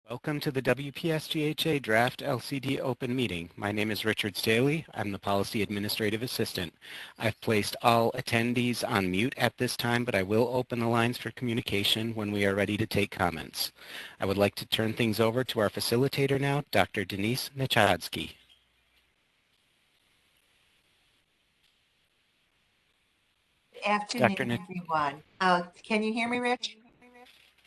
Welcome to the WPSGHA Draft LCD Open Meeting. My name is Richard Staley. I'm the Policy Administrative Assistant. I've placed all attendees on mute at this time, but I will open the lines for communication when we are ready to take comments. I would like to turn things over to our facilitator now, Dr. Denise Nechadsky. Good afternoon, everyone. Can you hear me, Rich?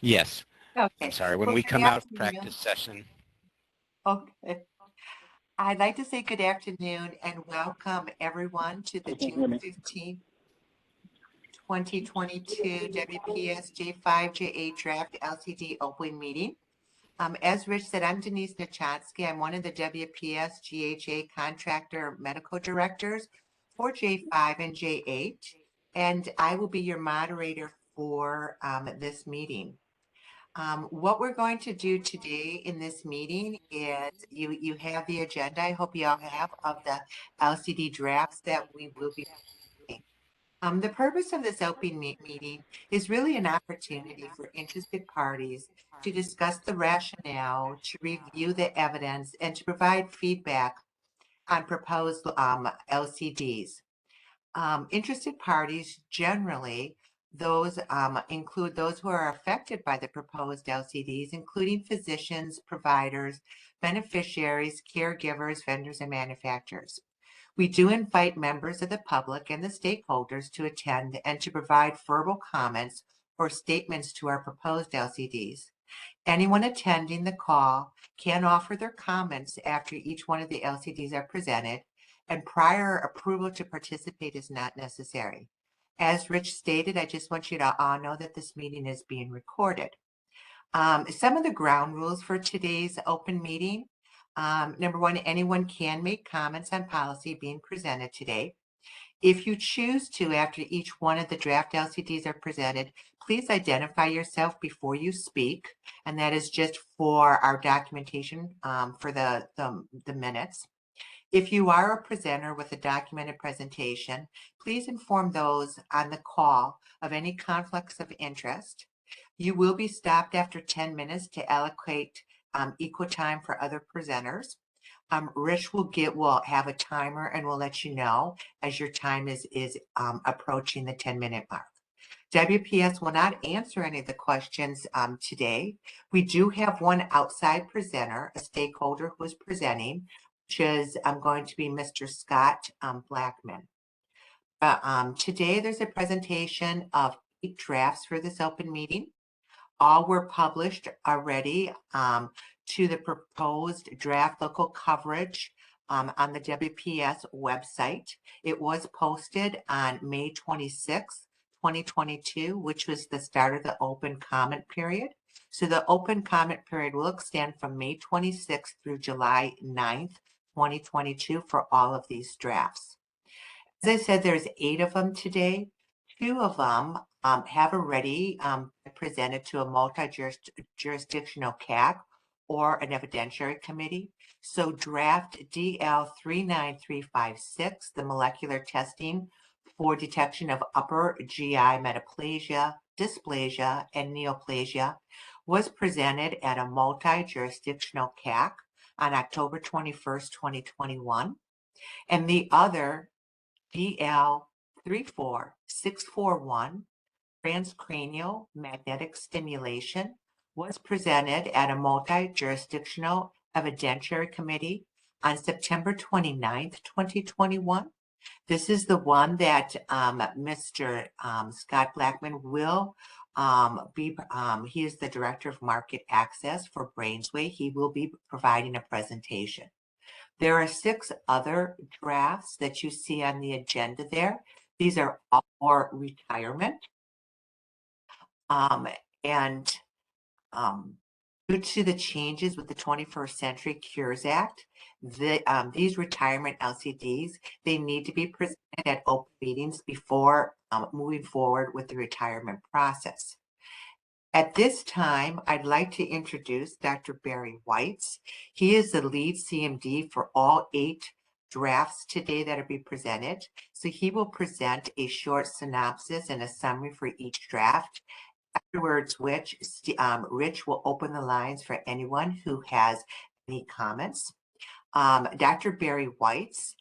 Yes. Okay. I'm sorry, when Well, we good come out of afternoon. practice session. Okay. I'd like to say good afternoon and welcome everyone to the June 15th, 2022 WPSJ 5J8 Draft LCD Open Meeting. As Rich said, I'm Denise Nechadsky. I'm one of the WPSGHA Contractor Medical Directors for J5 and J8, and I will be your moderator for this meeting. What we're going to do today in this meeting is you have the agenda, I hope you all have, of the LCD drafts that we will be making. The purpose of this open meeting is really an opportunity for interested parties to discuss the rationale, to review the evidence, and to provide feedback on proposed LCDs. Interested parties generally those include those who are affected by the proposed LCDs, including physicians, providers, beneficiaries, caregivers, vendors, and manufacturers. We do invite members of the public and the stakeholders to attend and to provide verbal comments or statements to our proposed LCDs. Anyone attending the call can offer their comments after each one of the LCDs are presented, and prior approval to participate is not necessary. As Rich stated, I just want you to all know that this meeting is being recorded. Some of the ground rules for today's open meeting. Number one, anyone can make comments on policy being presented today. If you choose to, after each one of the draft LCDs are presented, please identify yourself before you speak, and that is just for our documentation for the minutes. If you are a presenter with a documented presentation, please inform those on the call of any conflicts of interest. You will be stopped after 10 minutes to allocate equal time for other presenters. Rich will have a timer and will let you know as your time is approaching the 10-minute mark. WPS will not answer any of the questions today. We do have one outside presenter, a stakeholder who is presenting, which is going to be Mr. Scott Blackman. Today there's a presentation of 8 drafts for this open meeting. All were published already to the proposed draft local coverage on the WPS website. It was posted on May 26th, 2022, which was the start of the open comment period. So the open comment period will extend from May 26th through July 9th, 2022 for all of these drafts. As I said, there's 8 of them today. 2 of them have already presented to a multi-jurisdictional CAC or an evidentiary committee. So draft DL 39356, the molecular testing for detection of upper GI metaplasia, dysplasia, and neoplasia, was presented at a multi-jurisdictional CAC on October 21st, 2021. And the other, DL 34641, Transcranial magnetic stimulation, was presented at a multi-jurisdictional evidentiary committee on September 29th, 2021. This is the one that Mr. Scott Blackman will he is the Director of Market Access for Brainsway. He will be providing a presentation. There are 6 other drafts that you see on the agenda there. These are all for retirement. Due to the changes with the 21st Century Cures Act, these retirement LCDs, they need to be presented at open meetings before moving forward with the retirement process. At this time, I'd like to introduce Dr. Barry Weitz. He is the lead CMD for all 8 drafts today that will be presented. So he will present a short synopsis and a summary for each draft. Afterwards, Rich will open the lines for anyone who has any comments. Dr. Barry White's,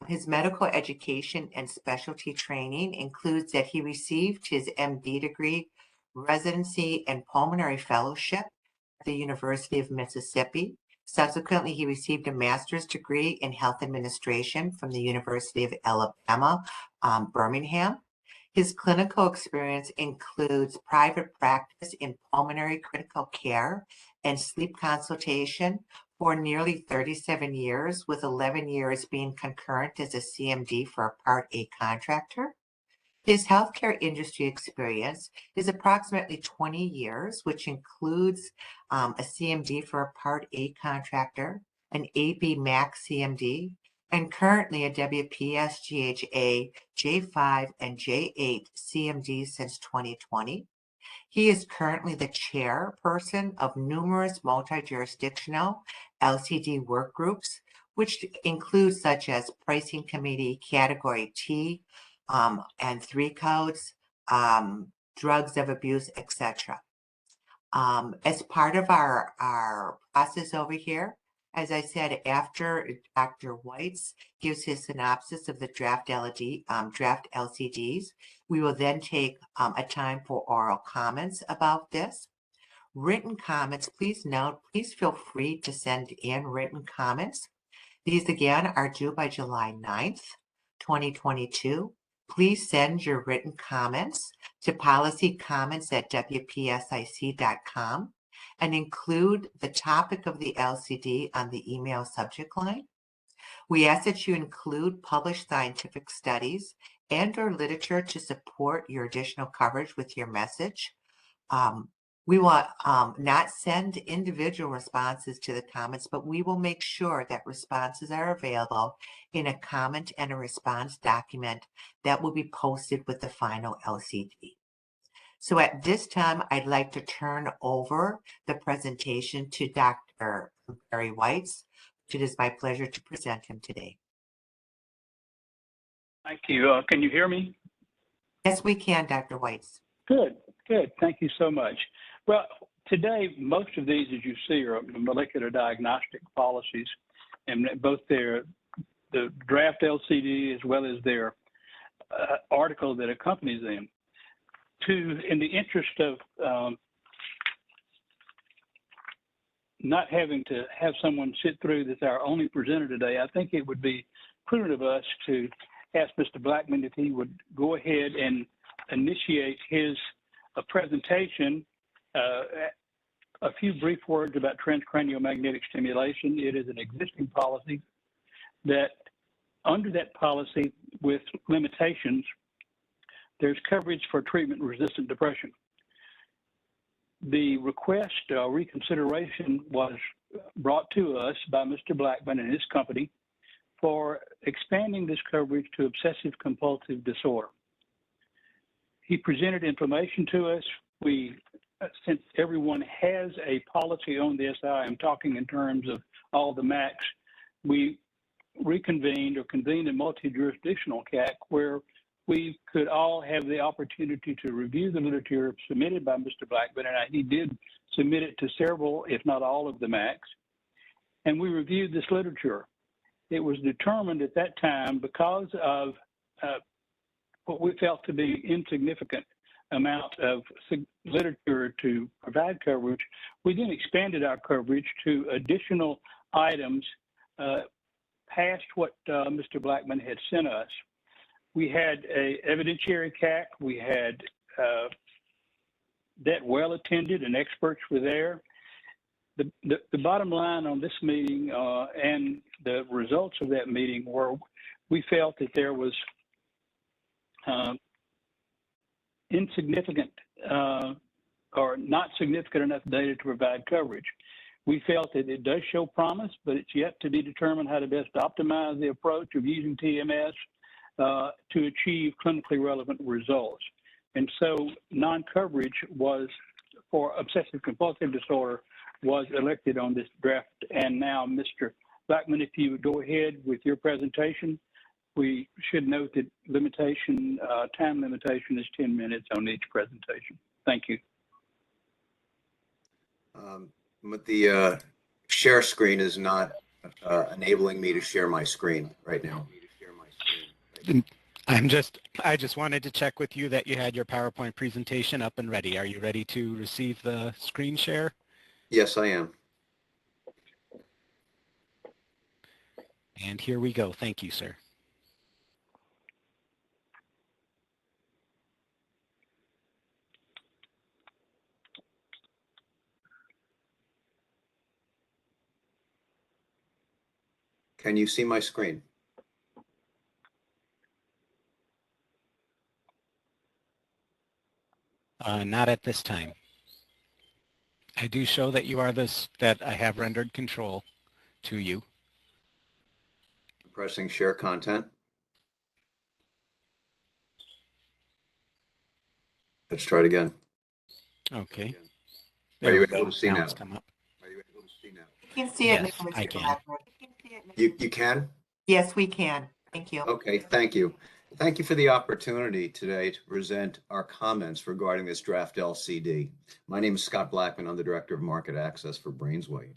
his medical education and specialty training includes that he received his MD degree, residency, and pulmonary fellowship at the University of Mississippi. Subsequently, he received a master's degree in health administration from the University of Alabama, Birmingham. His clinical experience includes private practice in pulmonary critical care and sleep consultation for nearly 37 years, with 11 years being concurrent as a CMD for a Part A contractor. His healthcare industry experience is approximately 20 years, which includes a CMD for a Part A contractor, an AB Max CMD, and currently a WPSGHA J5 and J8 CMD since 2020. He is currently the chairperson of numerous multi-jurisdictional LCD work groups, which include such as Pricing Committee, Category T, and 3 codes, drugs of abuse, etc. As part of our process over here, as I said, after Dr. White's gives his synopsis of the draft LCDs, we will then take a time for oral comments about this. Written comments, please note, please feel free to send in written comments. These again are due by July 9th, 2022. Please send your written comments to policycomments@wpsic.com and include the topic of the LCD on the email subject line. We ask that you include published scientific studies and/or literature to support your additional coverage with your message. We will not send individual responses to the comments, but we will make sure that responses are available in a comment and a response document that will be posted with the final LCD. So at this time, I'd like to turn over the presentation to Dr. Barry Whites. It is my pleasure to present him today. Thank you. Can you hear me? Yes, we can, Dr. Whites. Good, good. Thank you so much. Well, today, most of these, as you see, are molecular diagnostic policies, and both the draft LCD as well as their article that accompanies them. In the interest of not having to have someone sit through this, our only presenter today, I think it would be prudent of us to ask Mr. Blackman if he would go ahead and initiate his presentation. A few brief words about transcranial magnetic stimulation. It is an existing policy that, under that policy with limitations, there's coverage for treatment-resistant depression. The request reconsideration was brought to us by Mr. Blackman and his company for expanding this coverage to obsessive compulsive disorder. He presented information to us. Since everyone has a policy on this, I am talking in terms of all the MACs, we convened a multi-jurisdictional CAC where we could all have the opportunity to review the literature submitted by Mr. Blackman, and he did submit it to several, if not all of the MACs, and we reviewed this literature. It was determined at that time, because of what we felt to be insignificant amount of literature to provide coverage, we then expanded our coverage to additional items past what Mr. Blackman had sent us. We had an evidentiary CAC. We had that well attended and experts were there. The bottom line on this meeting and the results of that meeting were, we felt that there was insignificant or not significant enough data to provide coverage. We felt that it does show promise, but it's yet to be determined how to best optimize the approach of using TMS to achieve clinically relevant results. And so non-coverage was, for obsessive compulsive disorder, was elected on this draft. And now, Mr. Blackman, if you would go ahead with your presentation. We should note that time limitation is 10 minutes on each presentation. Thank you. But the share screen is not enabling me to share my screen right now. I just wanted to check with you that you had your PowerPoint presentation up and ready. Are you ready to receive the screen share? Yes, I am. And here we go. Thank you, sir. Can you see my screen? Not at this time. I do show that you are that I have rendered control to you. Pressing share content. Let's try it again. Okay. Are you we able go. to see now? It's come up. You can see it Yes, now, I Mr. can. Blackburn. You can? Yes, we can. Thank you. Okay, thank you. Thank you for the opportunity today to present our comments regarding this draft LCD. My name is Scott Blackman. I'm the Director of Market Access for Brainsway.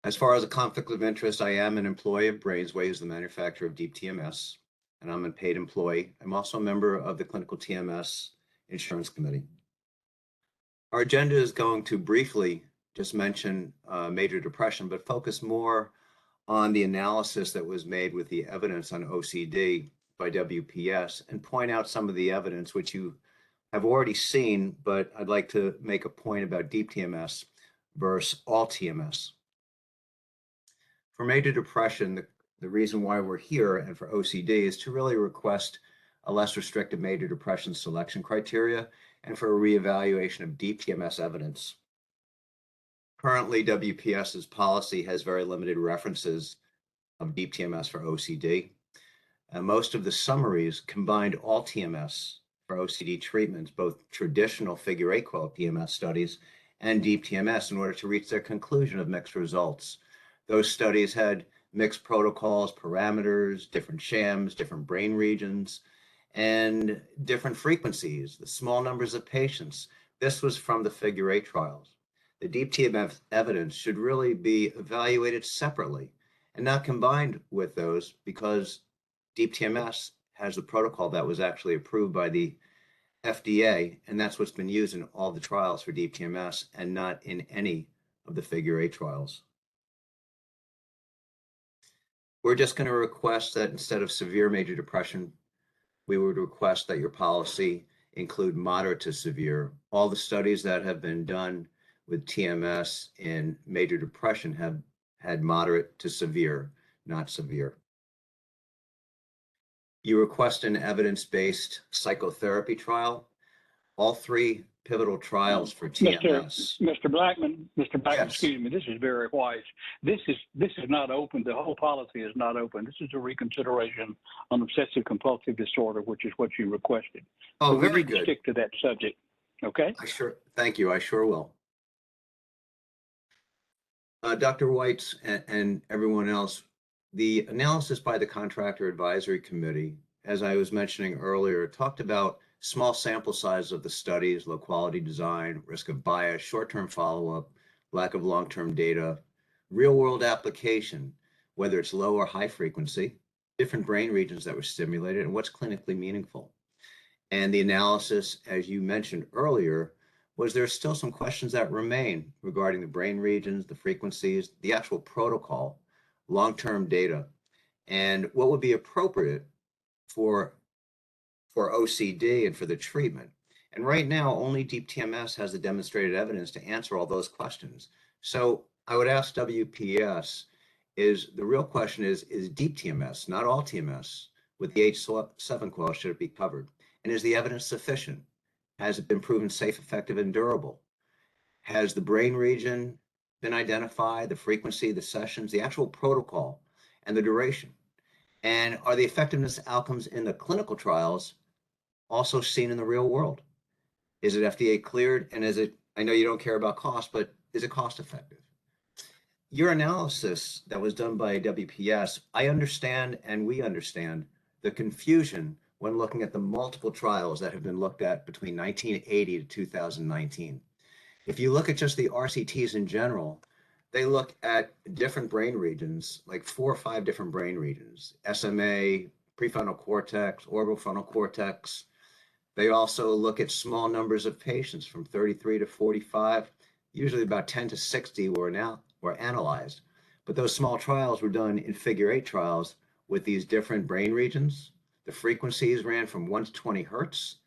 As far as a conflict of interest, I am an employee of Brainsway, who's the manufacturer of Deep TMS, and I'm a paid employee. I'm also a member of the Clinical TMS Insurance Committee. Our agenda is going to briefly just mention major depression, but focus more on the analysis that was made with the evidence on OCD by WPS and point out some of the evidence which you have already seen, but I'd like to make a point about deep TMS versus all TMS. For major depression, the reason why we're here and for OCD is to really request a less restrictive major depression selection criteria and for a reevaluation of deep TMS evidence. Currently, WPS's policy has very limited references of deep TMS for OCD. Most of the summaries combined all TMS for OCD treatments, both traditional figure 8 quality TMS studies and deep TMS, in order to reach their conclusion of mixed results. Those studies had mixed protocols, parameters, different shams, different brain regions, and different frequencies, the small numbers of patients. This was from the figure 8 trials. The deep TMS evidence should really be evaluated separately and not combined with those, because deep TMS has a protocol that was actually approved by the FDA, and that's what's been used in all the trials for deep TMS and not in any of the figure 8 trials. We're just going to request that instead of severe major depression, we would request that your policy include moderate to severe. All the studies that have been done with TMS in major depression have had moderate to severe, not severe. You request an evidence-based psychotherapy trial. All 3 pivotal trials for TMS. Mr. Blackman, Yes. excuse me, this is very wise. This is not open. The whole policy is not open. This is a reconsideration on obsessive compulsive disorder, which is what you requested. Oh, so we very need to good. stick to that subject. Okay? Thank you. I sure will. Dr. White and everyone else, the analysis by the Contractor Advisory Committee, as I was mentioning earlier, talked about small sample size of the studies, low quality design, risk of bias, short-term follow-up, lack of long-term data, real-world application, whether it's low or high frequency, different brain regions that were stimulated, and what's clinically meaningful. And the analysis, as you mentioned earlier, was there still some questions that remain regarding the brain regions, the frequencies, the actual protocol, long-term data, and what would be appropriate for OCD and for the treatment. And right now, only deep TMS has the demonstrated evidence to answer all those questions. So I would ask WPS, the real question is deep TMS, not all TMS, with the H7 qual, should it be covered? And is the evidence sufficient? Has it been proven safe, effective, and durable? Has the brain region been identified, the frequency, the sessions, the actual protocol, and the duration? And are the effectiveness outcomes in the clinical trials also seen in the real world? Is it FDA cleared? And is it, I know you don't care about cost, but is it cost effective? Your analysis that was done by WPS, I understand and we understand the confusion when looking at the multiple trials that have been looked at between 1980 to 2019. If you look at just the RCTs in general, they look at different brain regions, like 4 or 5 different brain regions: SMA, prefrontal cortex, orbitofrontal cortex. They also look at small numbers of patients from 33 to 45. Usually about 10 to 60 were analyzed. But those small trials were done in figure-8 trials with these different brain regions. The frequencies ran from 1 to 20 hertz.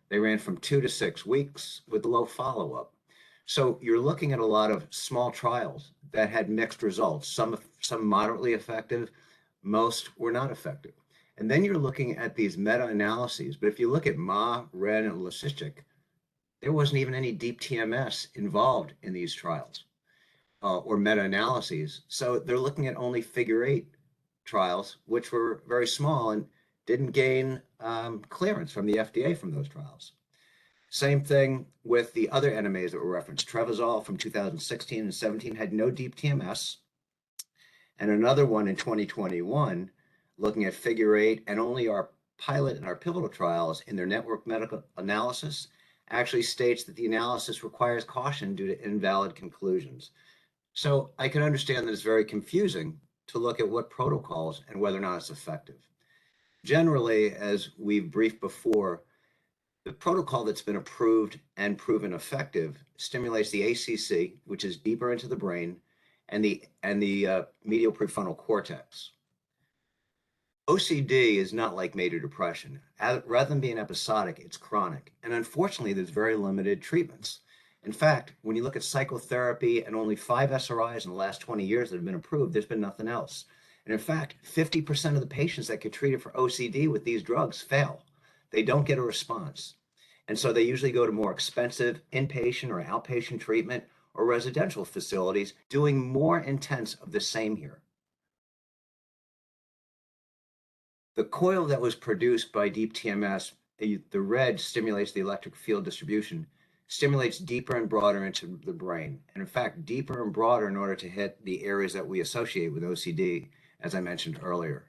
They ran from 2 to 6 weeks with low follow-up. So you're looking at a lot of small trials that had mixed results, some moderately effective, most were not effective. And then you're looking at these meta-analyses. But if you look at Ma, Red, and Lysicek, there wasn't even any deep TMS involved in these trials or meta-analyses. So they're looking at only figure-8 trials, which were very small and didn't gain clearance from the FDA from those trials. Same thing with the other NMAs that were referenced. Trevizol from 2016 and 17 had no deep TMS. And another one in 2021, looking at figure-8 and only our pilot and our pivotal trials in their network medical analysis, actually states that the analysis requires caution due to invalid conclusions. So I can understand that it's very confusing to look at what protocols and whether or not it's effective. Generally, as we've briefed before, the protocol that's been approved and proven effective stimulates the ACC, which is deeper into the brain, and the medial prefrontal cortex. OCD is not like major depression. Rather than being episodic, it's chronic. And unfortunately, there's very limited treatments. In fact, when you look at psychotherapy and only 5 SRIs in the last 20 years that have been approved, there's been nothing else. And in fact, 50% of the patients that get treated for OCD with these drugs fail. They don't get a response. And so they usually go to more expensive inpatient or outpatient treatment or residential facilities doing more intense of the same here. The coil that was produced by deep TMS, the red stimulates the electric field distribution, stimulates deeper and broader into the brain. And in fact, deeper and broader in order to hit the areas that we associate with OCD, as I mentioned earlier.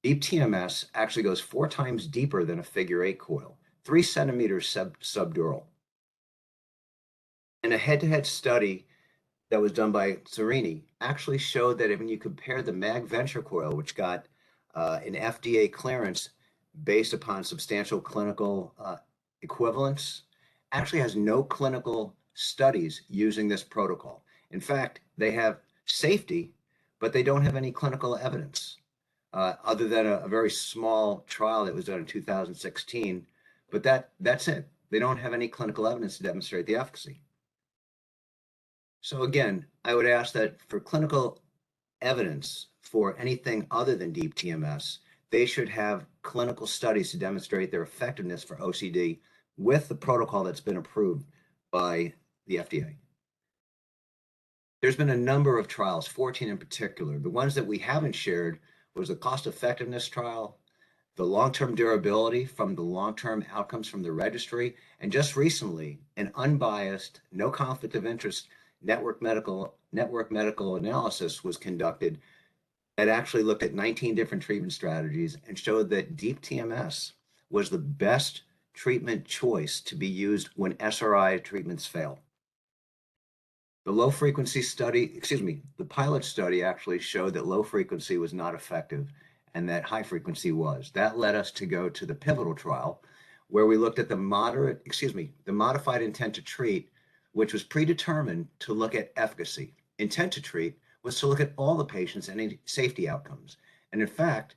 Deep TMS actually goes 4 times deeper than a figure-8 coil, 3 centimeters subdural. And a head-to-head study that was done by Zerini actually showed that when you compare the Mag Venture coil, which got an FDA clearance based upon substantial clinical equivalence, actually has no clinical studies using this protocol. In fact, they have safety, but they don't have any clinical evidence other than a very small trial that was done in 2016. But that's it. They don't have any clinical evidence to demonstrate the efficacy. So again, I would ask that for clinical evidence for anything other than deep TMS, they should have clinical studies to demonstrate their effectiveness for OCD with the protocol that's been approved by the FDA. There's been a number of trials, 14 in particular. The ones that we haven't shared was the cost effectiveness trial, the long-term durability from the long-term outcomes from the registry, and just recently, an unbiased, no conflict of interest network medical analysis was conducted that actually looked at 19 different treatment strategies and showed that deep TMS was the best treatment choice to be used when SRI treatments fail. The low frequency study, the pilot study actually showed that low frequency was not effective and that high frequency was. That led us to go to the pivotal trial where we looked at the modified intent to treat, which was predetermined to look at efficacy. Intent to treat was to look at all the patients and any safety outcomes. And in fact,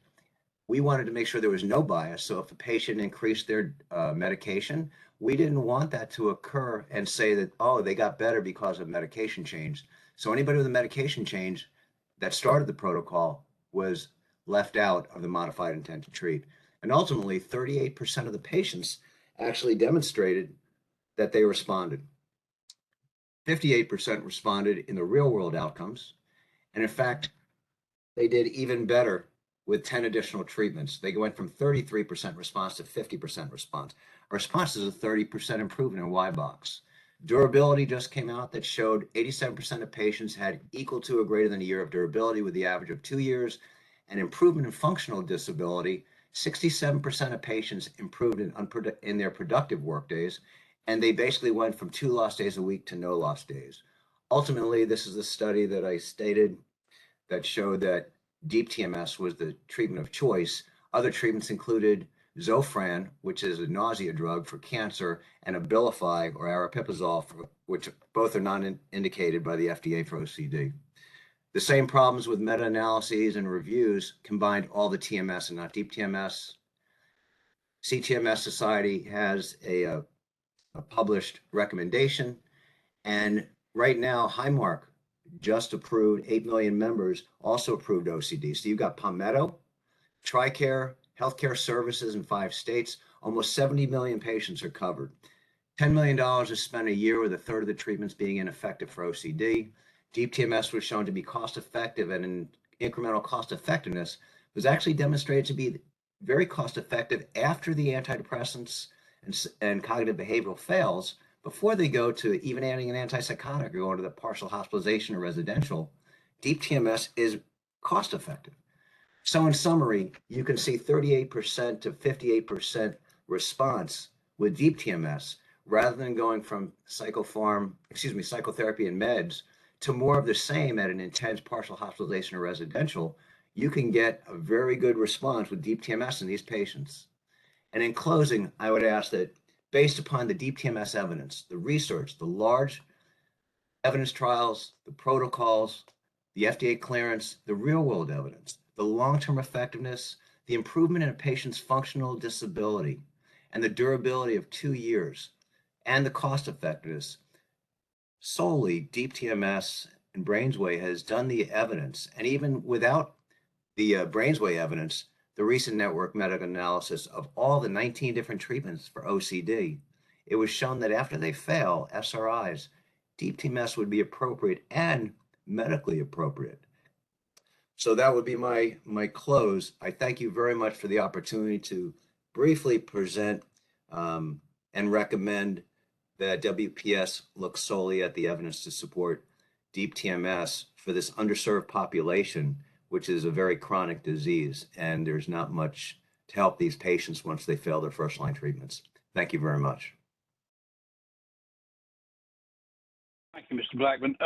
we wanted to make sure there was no bias. So if a patient increased their medication, we didn't want that to occur and say that, oh, they got better because of medication change. So anybody with a medication change that started the protocol was left out of the modified intent to treat. And ultimately, 38% of the patients actually demonstrated that they responded. 58% responded in the real world outcomes. And in fact, they did even better with 10 additional treatments. They went from 33% response to 50% response. A response is a 30% improvement in Y-box. Durability just came out that showed 87% of patients had equal to or greater than a year of durability with the average of 2 years, and improvement in functional disability 67% of patients improved in their productive work days, and they basically went from 2 lost days a week to no lost days. Ultimately, this is a study that I stated that showed that deep TMS was the treatment of choice. Other treatments included Zofran, which is a nausea drug for cancer, and Abilify or aripiprazole, which both are not indicated by the FDA for OCD. The same problems with meta-analyses and reviews combined all the TMS and not deep TMS. CTMS Society has a published recommendation, and right now Highmark just approved, 8 million members also approved OCD. So you've got Palmetto, TRICARE, healthcare services in 5 states, almost 70 million patients are covered. $10 million is spent a year with a third of the treatments being ineffective for OCD. Deep TMS was shown to be cost effective, and in incremental cost effectiveness was actually demonstrated to be very cost effective after the antidepressants and cognitive behavioral fails, before they go to even adding an antipsychotic or going to the partial hospitalization or residential. Deep TMS is cost effective. So in summary, you can see 38% to 58% response with deep TMS, rather than going from psychotherapy and meds to more of the same at an intense partial hospitalization or residential. You can get a very good response with deep TMS in these patients. And in closing, I would ask that based upon the deep TMS evidence, the research, the large evidence trials, the protocols, the FDA clearance, the real world evidence, the long-term effectiveness, the improvement in a patient's functional disability, and the durability of 2 years, and the cost effectiveness, solely deep TMS and BrainsWay has done the evidence. And even without the BrainsWay evidence, the recent network meta-analysis of all the 19 different treatments for OCD, it was shown that after they fail SRIs, deep TMS would be appropriate and medically appropriate. So that would be my close. I thank you very much for the opportunity to briefly present and recommend that WPS look solely at the evidence to support deep TMS for this underserved population, which is a very chronic disease, and there's not much to help these patients once they fail their first-line treatments. Thank you very much. Thank you, Mr. Blackman.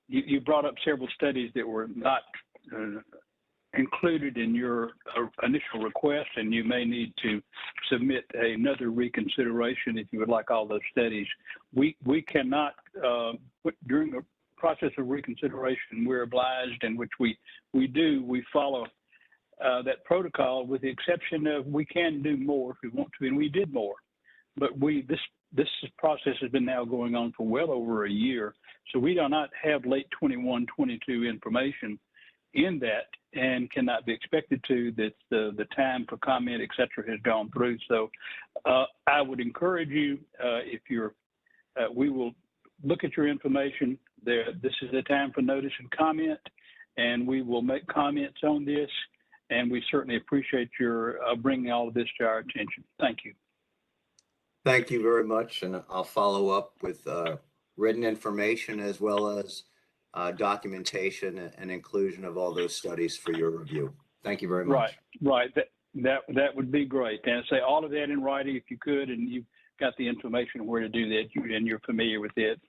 You brought up several studies that were not included in your initial request, and you may need to submit another reconsideration if you would like all those studies. We cannot, during the process of reconsideration, we're obliged, in which we follow that protocol, with the exception of we can do more if we want to, and we did more. But this process has been now going on for well over a year, so we do not have late 21, 22 information in that, and cannot be expected to. That the time for comment, et cetera, has gone through. So I would encourage you, if you're, we will look at your information there. This is the time for notice and comment, and we will make comments on this, and we certainly appreciate your bringing all of this to our attention. Thank you. Thank you very much, and I'll follow up with written information as well as documentation and inclusion of all those studies for your review. Thank you very much. Right. That would be great. And say all of that in writing if you could, and you've got the information where to do that, and you're familiar with it.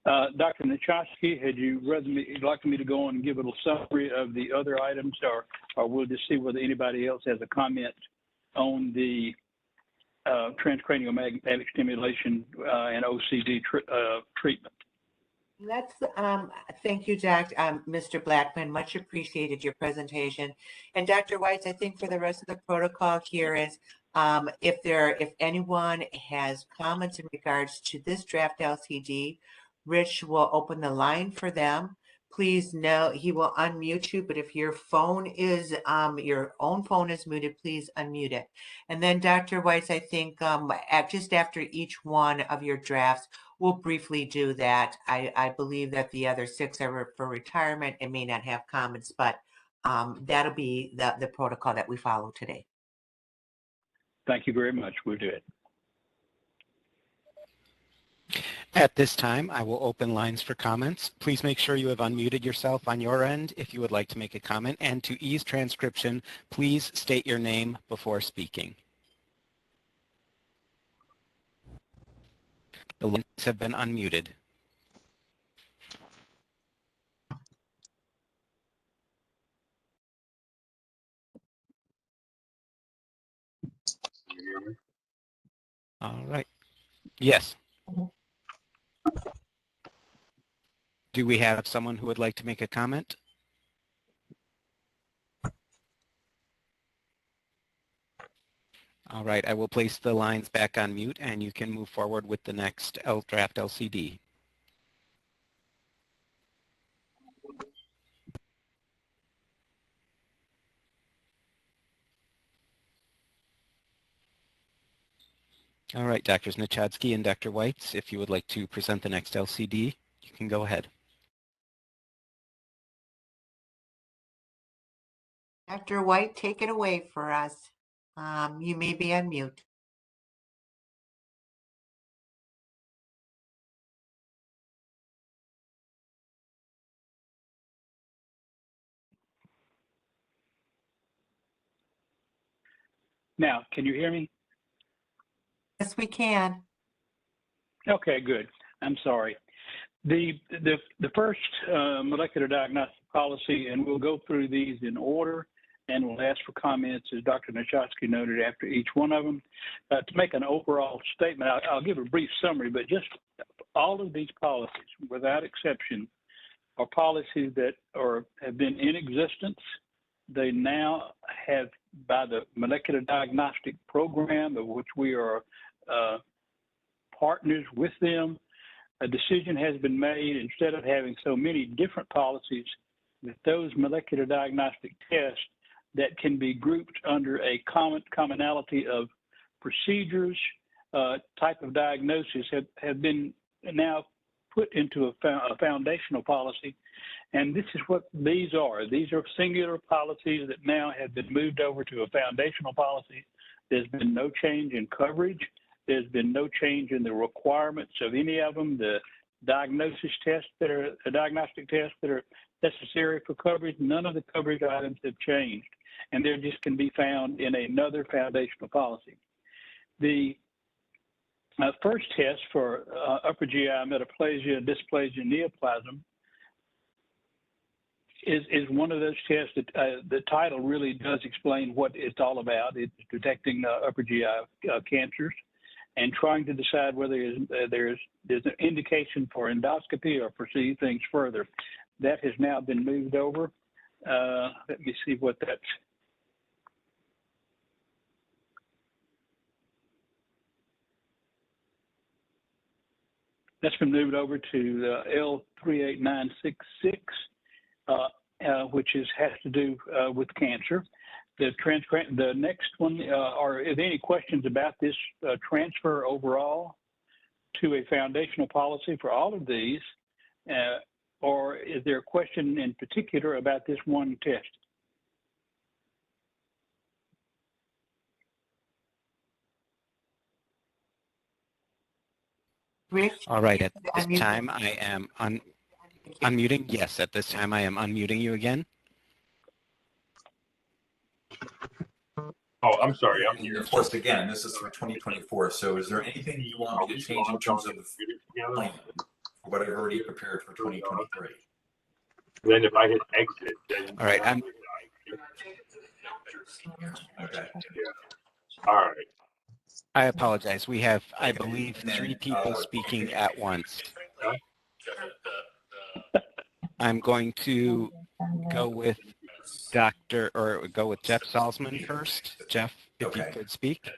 Dr. Nichoski, you'd like me to go on and give a little summary of the other items, or we'll just see whether anybody else has a comment on the transcranial magnetic stimulation and OCD treatment? Let's thank you, Mr. Blackman. Much appreciated your presentation. And Dr. Weitz, I think for the rest of the protocol here is if anyone has comments in regards to this draft LCD, Rich will open the line for them. Please know he will unmute you, but if your phone is your own phone is muted, please unmute it. And then Dr. Weitz, I think just after each one of your drafts, we'll briefly do that. I believe that the other 6 are for retirement and may not have comments, but that'll be the protocol that we follow today. Thank you very much. We'll do it. At this time, I will open lines for comments. Please make sure you have unmuted yourself on your end if you would like to make a comment, and to ease transcription, please state your name before speaking. The lines have been unmuted. All right. Yes. Do we have someone who would like to make a comment? All right, I will place the lines back on mute and you can move forward with the next draft LCD. All right, Drs. Nichadsky and Dr. Weitz, if you would like to present the next LCD, you can go ahead. Dr. White, take it away for us. You may be on mute. Now, can you hear me? Yes, we can. Okay, good. I'm sorry. The first molecular diagnostic policy, and we'll go through these in order, and we'll ask for comments, as Dr. Nichadsky noted, after each one of them. To make an overall statement, I'll give a brief summary, but just all of these policies, without exception, are policies that have been in existence. They now have, by the molecular diagnostic program, of which we are partners with them, a decision has been made, instead of having so many different policies, that those molecular diagnostic tests that can be grouped under a commonality of procedures, type of diagnosis have been now put into a foundational policy. And this is what these are. These are singular policies that now have been moved over to a foundational policy. There's been no change in coverage. There's been no change in the requirements of any of them. The diagnostic tests that are necessary for coverage, none of the coverage items have changed. And they just can be found in another foundational policy. The first test for upper GI metaplasia, dysplasia, neoplasm is one of those tests that the title really does explain what it's all about. It's detecting upper GI cancers and trying to decide whether there's an indication for endoscopy or proceed things further. That has now been moved over. Let me see what that's been moved over to L38966, which has to do with cancer. The next one, are there any questions about this transfer overall to a foundational policy for all of these? Or is there a question in particular about this one test? Rich? All right, at this time I am unmuting. Yes, at this time I am unmuting you again. Oh, I'm sorry, I'm here. Of course, again, this is for 2024, so is there anything you want me to change in terms of plan for what I've already prepared for 2023? Then if I hit exit, then... All right, Okay. All right. I apologize. We have, I believe, 3 people speaking at once. I'm going to go with Jeff Salzman first. Jeff, if you could speak.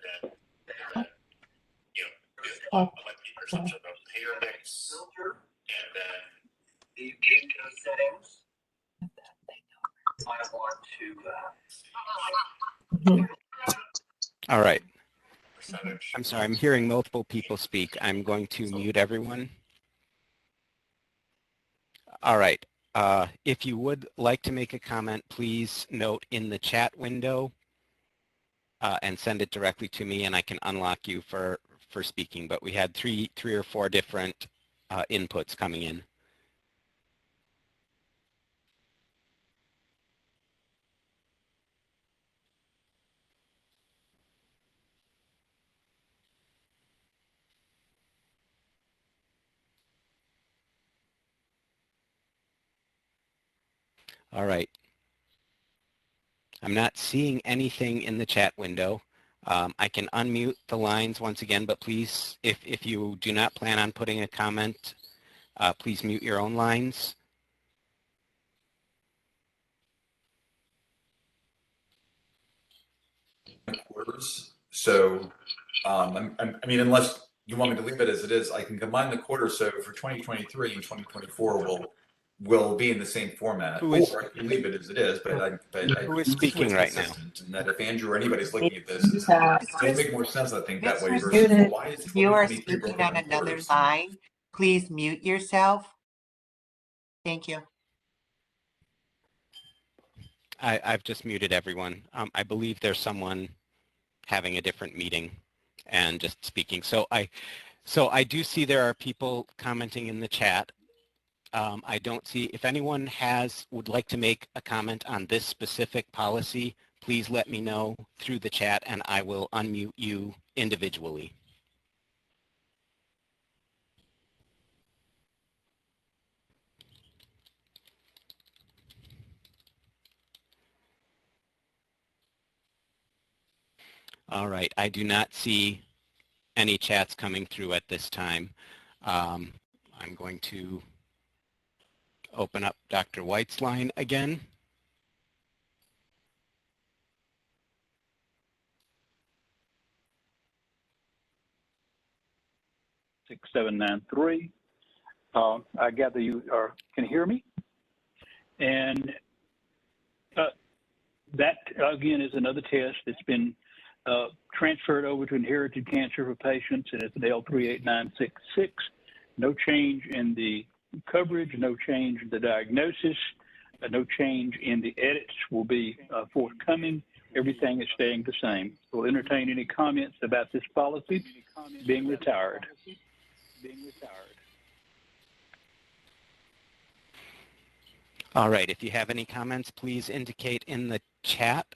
All right. I'm sorry, I'm hearing multiple people speak. I'm going to mute everyone. All right. If you would like to make a comment, please note in the chat window and send it directly to me, and I can unlock you for speaking. But we had three or four different inputs coming in. All right. I'm not seeing anything in the chat window. I can unmute the lines once again, but please, if you do not plan on putting a comment, please mute your own lines. Quarters. So, I mean, unless you want me to leave it as it is, I can combine the quarters. So for 2023 and 2024, we'll be in the same format, Who is or I can leave it as it is. But I who is this speaking was right now? consistent, and that if Andrew or anybody's looking at this, it'll make more sense, I think, that way Mr. versus, well, why is If you are 2023 speaking broken on in another quarters? line, please mute yourself. Thank you. I've just muted everyone. I believe there's someone having a different meeting and just speaking. So I do see there are people commenting in the chat. I don't see, if anyone would like to make a comment on this specific policy, please let me know through the chat and I will unmute you individually. All right, I do not see any chats coming through at this time. I'm going to open up Dr. White's line again. 6793. I gather you can hear me. And that, again, is another test that's been transferred over to inherited cancer for patients, and it's an L38966. No change in the coverage, no change in the diagnosis, no change in the edits will be forthcoming. Everything is staying the same. We'll entertain any comments about this policy being retired. All right, if you have any comments, please indicate in the chat.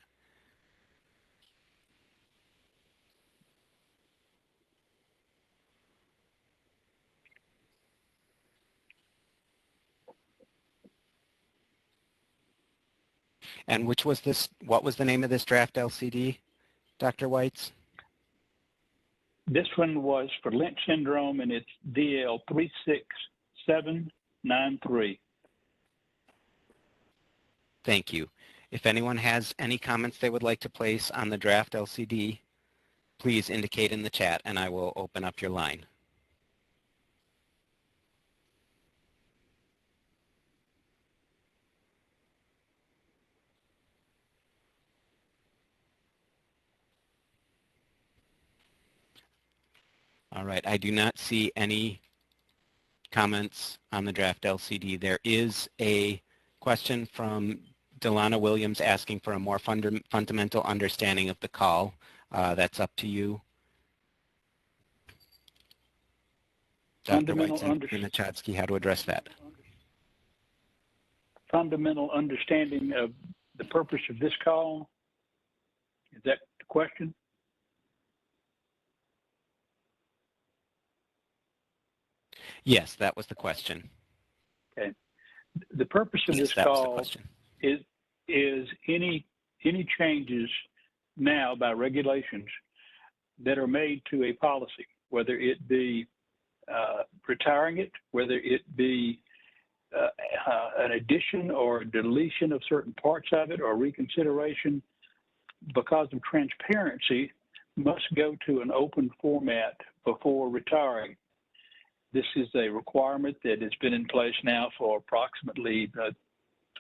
And what was the name of this draft LCD, Dr. Weitz? This one was for Lynch syndrome, and it's DL 36793. Thank you. If anyone has any comments they would like to place on the draft LCD, please indicate in the chat and I will open up your line. All right, I do not see any comments on the draft LCD. There is a question from Delana Williams asking for a more fundamental understanding of the call. That's up to you, Dr. Weitz and Nachadsky, how to address that. Fundamental understanding of the purpose of this call. Is that the question? Yes, that was the question. Okay. The purpose of this call is any changes now by regulations that are made to a policy, whether it be retiring it, whether it be an addition or deletion of certain parts of it, or reconsideration, because of transparency, must go to an open format before retiring. This is a requirement that has been in place now for approximately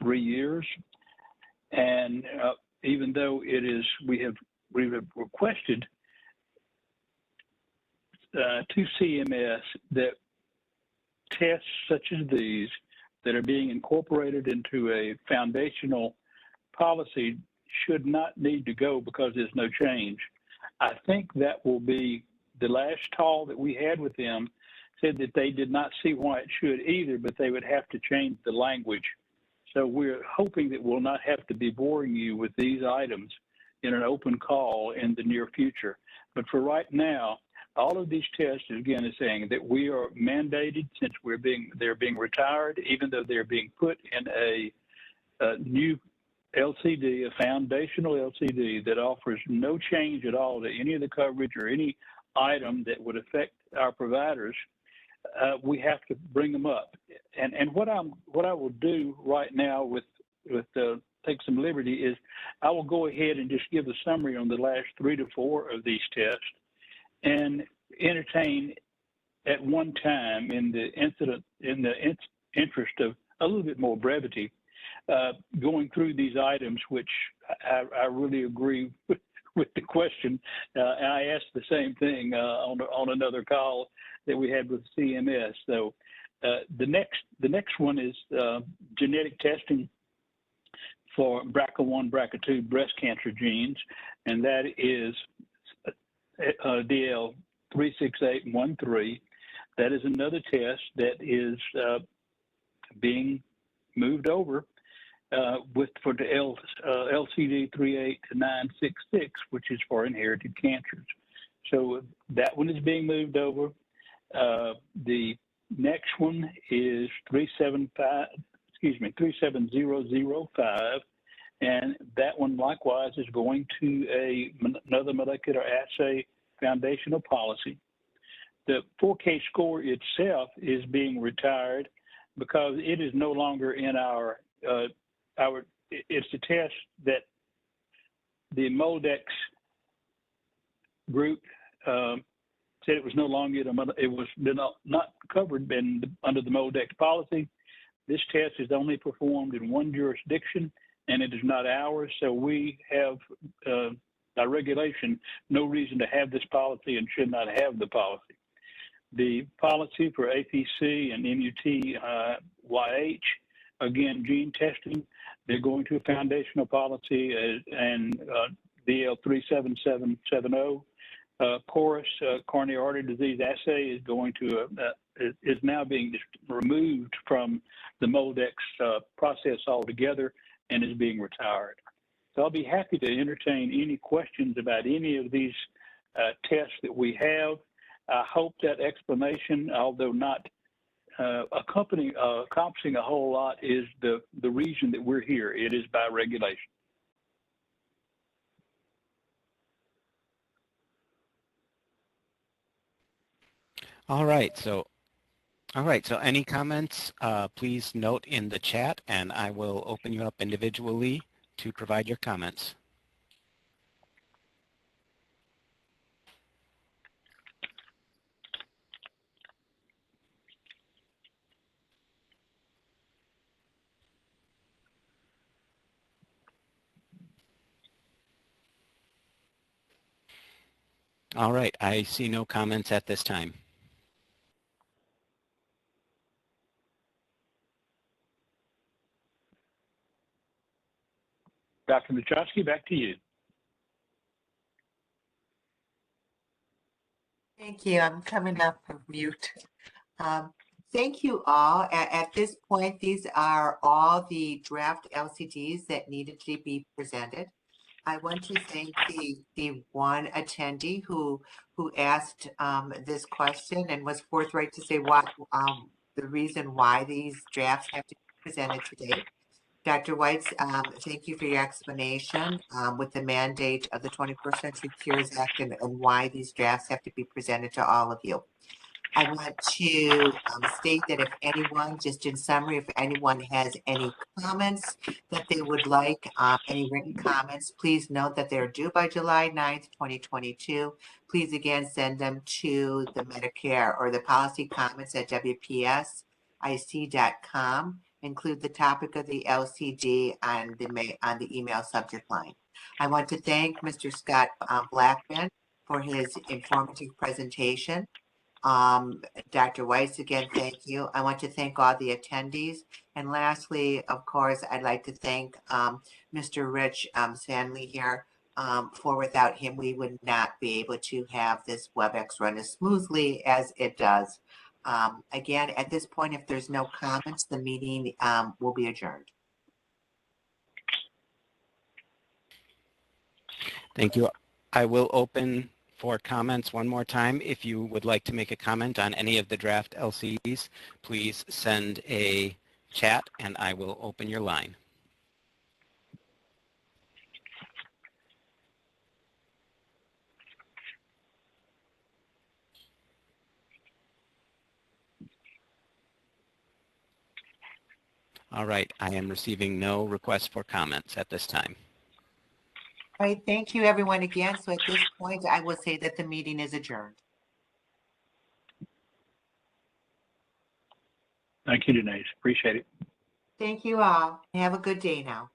3 years. And even though we have requested to CMS that tests such as these that are being incorporated into a foundational policy should not need to go because there's no change. I think that will be the last call that we had with them, said that they did not see why it should either, but they would have to change the language. So we're hoping that we'll not have to be boring you with these items in an open call in the near future. But for right now, all of these tests, again, is saying that we are mandated since they're being retired, even though they're being put in a new LCD, a foundational LCD that offers no change at all to any of the coverage or any item that would affect our providers. We have to bring them up. And what I will do right now with take some liberty is I will go ahead and just give a summary on the last 3 to 4 of these tests and entertain at one time in the interest of a little bit more brevity, going through these items, which I really agree with the question. And I asked the same thing on another call that we had with CMS. So the next one is genetic testing for BRCA1, BRCA2 breast cancer genes, and that is DL 36813. That is another test that is being moved over for the LCD 38966, which is for inherited cancers. So that one is being moved over. The next one is 37005, and that one likewise is going to another molecular assay foundational policy. The 4K score itself is being retired because it is no longer in our it's a test that the MolDX group said it was no longer not covered under the MolDX policy. This test is only performed in one jurisdiction, and it is not ours. So we have, by regulation, no reason to have this policy and should not have the policy. The policy for APC and MUT-YH, again, gene testing, they're going to a foundational policy and DL 37770. Chorus, coronary artery disease assay is going to is now being removed from the MolDX process altogether and is being retired. So I'll be happy to entertain any questions about any of these tests that we have. I hope that explanation, although not accomplishing a whole lot, is the reason that we're here. It is by regulation. All right. So any comments, please note in the chat, and I will open you up individually to provide your comments. All right. I see no comments at this time. Dr. Machowski, back to you. Thank you. I'm coming off of mute. Thank you all. At this point, these are all the draft LCDs that needed to be presented. I want to thank the one attendee who asked this question and was forthright to say what the reason why these drafts have to be presented today. Dr. Weitz, thank you for your explanation with the mandate of the 21st Century Cures Act and why these drafts have to be presented to all of you. I want to state that if anyone, just in summary, if anyone has any comments that they would like, any written comments, please note that they're due by July 9th, 2022. Please again send them to the Medicare or the policy comments at WPSIC.com. Include the topic of the LCD on the email subject line. I want to thank Mr. Scott Blackman for his informative presentation. Dr. Weiss, again, thank you. I want to thank all the attendees. And lastly, of course, I'd like to thank Mr. Rich Sandley here, for without him, we would not be able to have this WebEx run as smoothly as it does. Again, at this point, if there's no comments, the meeting will be adjourned. Thank you. I will open for comments one more time. If you would like to make a comment on any of the draft LCDs, please send a chat and I will open your line. All right, I am receiving no requests for comments at this time. All right, thank you everyone again. So at this point, I will say that the meeting is adjourned. Thank you, Denise. Appreciate it. Thank you all. Have a good day now.